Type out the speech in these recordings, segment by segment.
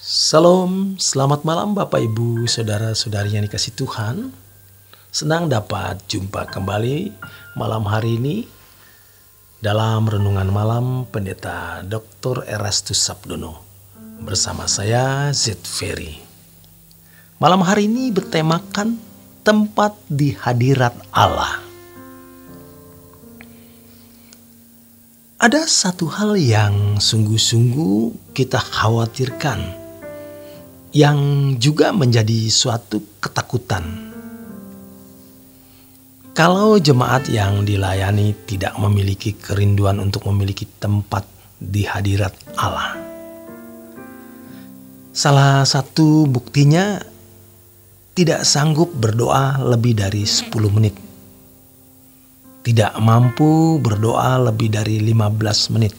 Salam, selamat malam Bapak Ibu, Saudara-saudari yang dikasihi Tuhan. Senang dapat jumpa kembali malam hari ini dalam Renungan Malam Pendeta Dr. Erastus Sabdono bersama saya Z Ferry. Malam hari ini bertemakan tempat di hadirat Allah. Ada satu hal yang sungguh-sungguh kita khawatirkan, yang juga menjadi suatu ketakutan. Kalau jemaat yang dilayani tidak memiliki kerinduan untuk memiliki tempat di hadirat Allah. Salah satu buktinya tidak sanggup berdoa lebih dari 10 menit. Tidak mampu berdoa lebih dari 15 menit.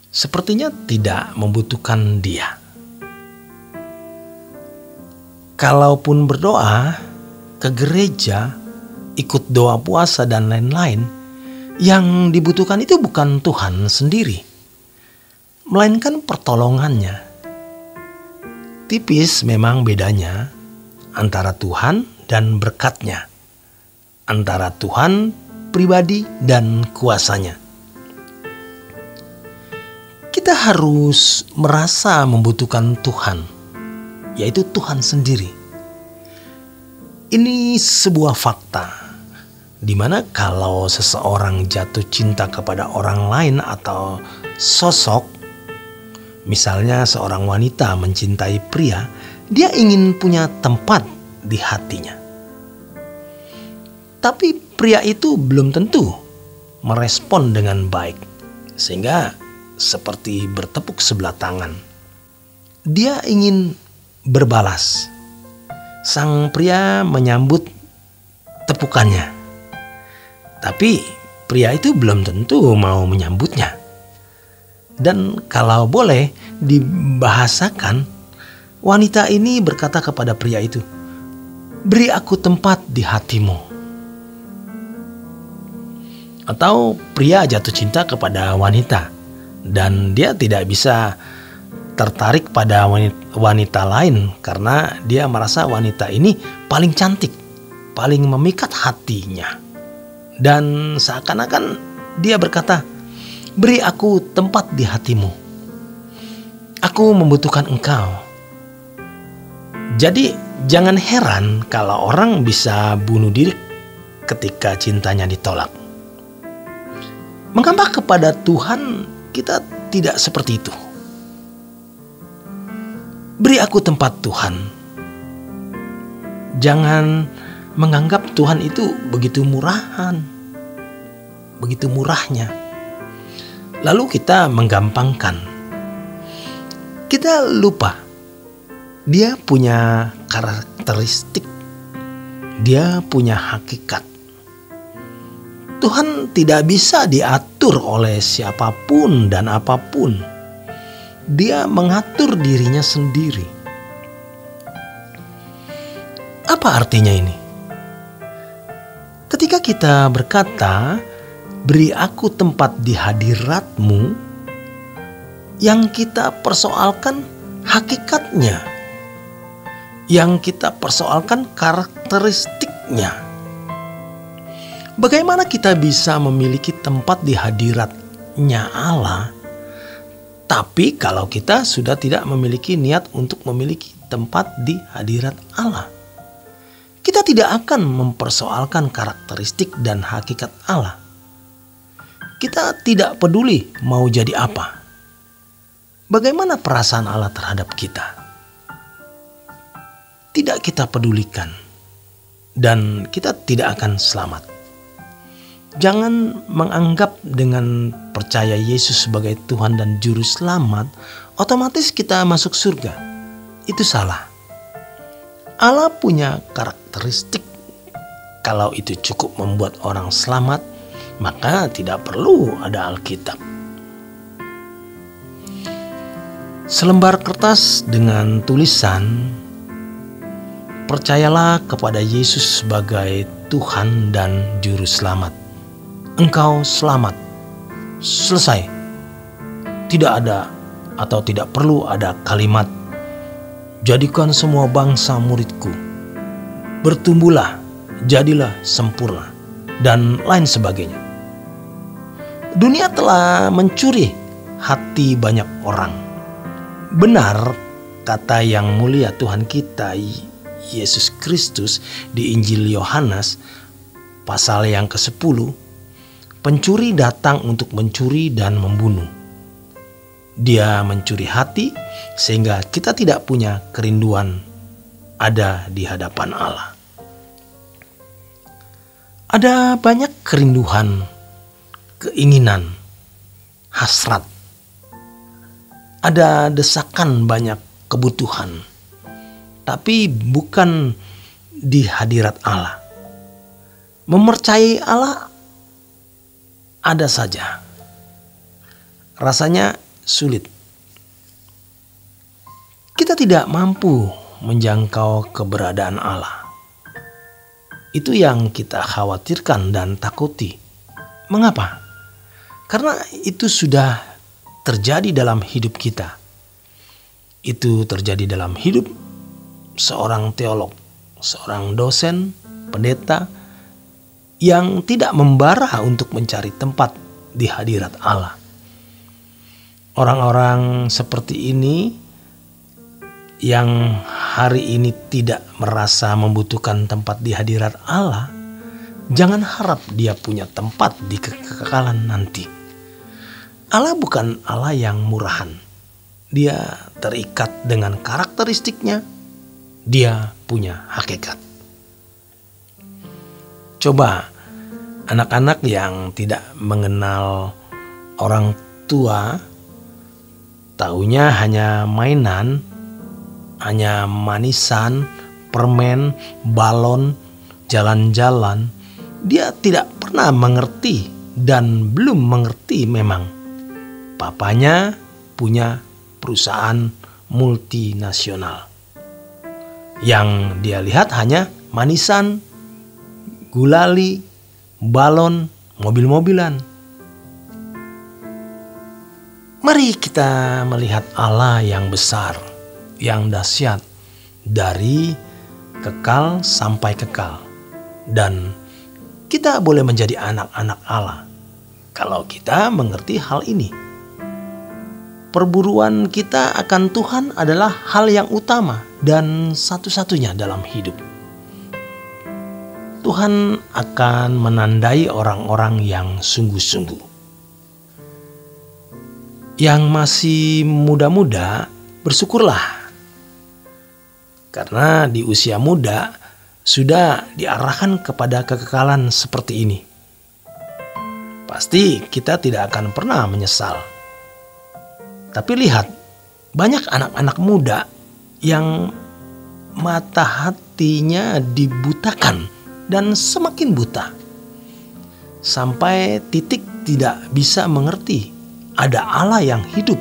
Sepertinya tidak membutuhkan dia. Kalaupun berdoa ke gereja, ikut doa puasa dan lain-lain, yang dibutuhkan itu bukan Tuhan sendiri, melainkan pertolongannya. Tipis memang bedanya antara Tuhan dan berkatnya, antara Tuhan pribadi dan kuasanya. Kita harus merasa membutuhkan Tuhan, yaitu Tuhan sendiri. Ini sebuah fakta, di mana kalau seseorang jatuh cinta kepada orang lain atau sosok, misalnya seorang wanita mencintai pria, dia ingin punya tempat di hatinya. Tapi pria itu belum tentu merespon dengan baik, sehingga seperti bertepuk sebelah tangan. Dia ingin berbalas. Sang pria menyambut tepukannya. Tapi pria itu belum tentu mau menyambutnya. Dan kalau boleh dibahasakan, wanita ini berkata kepada pria itu, "Beri aku tempat di hatimu." Atau pria jatuh cinta kepada wanita dan dia tidak bisa tertarik pada wanita lain karena dia merasa wanita ini paling cantik, paling memikat hatinya. Dan seakan-akan dia berkata, "Beri aku tempat di hatimu. Aku membutuhkan engkau." Jadi jangan heran kalau orang bisa bunuh diri ketika cintanya ditolak. Mengapa kepada Tuhan kita tidak seperti itu? Beri aku tempat Tuhan. Jangan menganggap Tuhan itu begitu murahan, begitu murahnya. Lalu kita menggampangkan. Kita lupa dia punya karakteristik, dia punya hakikat. Tuhan tidak bisa diatur oleh siapapun dan apapun. Dia mengatur dirinya sendiri. Apa artinya ini? Ketika kita berkata, "Beri aku tempat di hadiratmu," yang kita persoalkan hakikatnya, yang kita persoalkan karakteristiknya. Bagaimana kita bisa memiliki tempat di hadiratnya Allah, tapi kalau kita sudah tidak memiliki niat untuk memiliki tempat di hadirat Allah? Kita tidak akan mempersoalkan karakteristik dan hakikat Allah. Kita tidak peduli mau jadi apa. Bagaimana perasaan Allah terhadap kita? Tidak kita pedulikan. Dan kita tidak akan selamat. Jangan menganggap dengan percaya Yesus sebagai Tuhan dan Juru Selamat, otomatis kita masuk surga. Itu salah. Allah punya karakteristik. Kalau itu cukup membuat orang selamat, maka tidak perlu ada Alkitab. Selembar kertas dengan tulisan, "Percayalah kepada Yesus sebagai Tuhan dan Juru Selamat. Engkau selamat." Selesai. Tidak ada atau tidak perlu ada kalimat, "Jadikan semua bangsa muridku, bertumbuhlah, jadilah sempurna," dan lain sebagainya. Dunia telah mencuri hati banyak orang. Benar kata yang mulia Tuhan kita Yesus Kristus di Injil Yohanes pasal yang ke-10, pencuri datang untuk mencuri dan membunuh. Dia mencuri hati sehingga kita tidak punya kerinduan ada di hadapan Allah. Ada banyak kerinduan, keinginan, hasrat. Ada desakan banyak kebutuhan, tapi bukan di hadirat Allah. Mempercayai Allah ada saja. Rasanya sulit. Kita tidak mampu menjangkau keberadaan Allah. Itu yang kita khawatirkan dan takuti. Mengapa? Karena itu sudah terjadi dalam hidup kita. Itu terjadi dalam hidup seorang teolog, seorang dosen, pendeta yang tidak membara untuk mencari tempat di hadirat Allah. Orang-orang seperti ini yang hari ini tidak merasa membutuhkan tempat di hadirat Allah, jangan harap dia punya tempat di kekekalan nanti. Allah bukan Allah yang murahan. Dia terikat dengan karakteristiknya. Dia punya hakikat. Coba anak-anak yang tidak mengenal orang tua, taunya hanya mainan, hanya manisan, permen, balon, jalan-jalan. Dia tidak pernah mengerti dan belum mengerti memang papanya punya perusahaan multinasional. Yang dia lihat hanya manisan, gulali, balon, mobil-mobilan. Mari kita melihat Allah yang besar, yang dahsyat, dari kekal sampai kekal. Dan kita boleh menjadi anak-anak Allah kalau kita mengerti hal ini. Perburuan kita akan Tuhan adalah hal yang utama dan satu-satunya dalam hidup. Tuhan akan menandai orang-orang yang sungguh-sungguh. Yang masih muda-muda, bersyukurlah. Karena di usia muda sudah diarahkan kepada kekekalan seperti ini. Pasti kita tidak akan pernah menyesal. Tapi lihat, banyak anak-anak muda yang mata hatinya dibutakan dan semakin buta. Sampai titik tidak bisa mengerti ada Allah yang hidup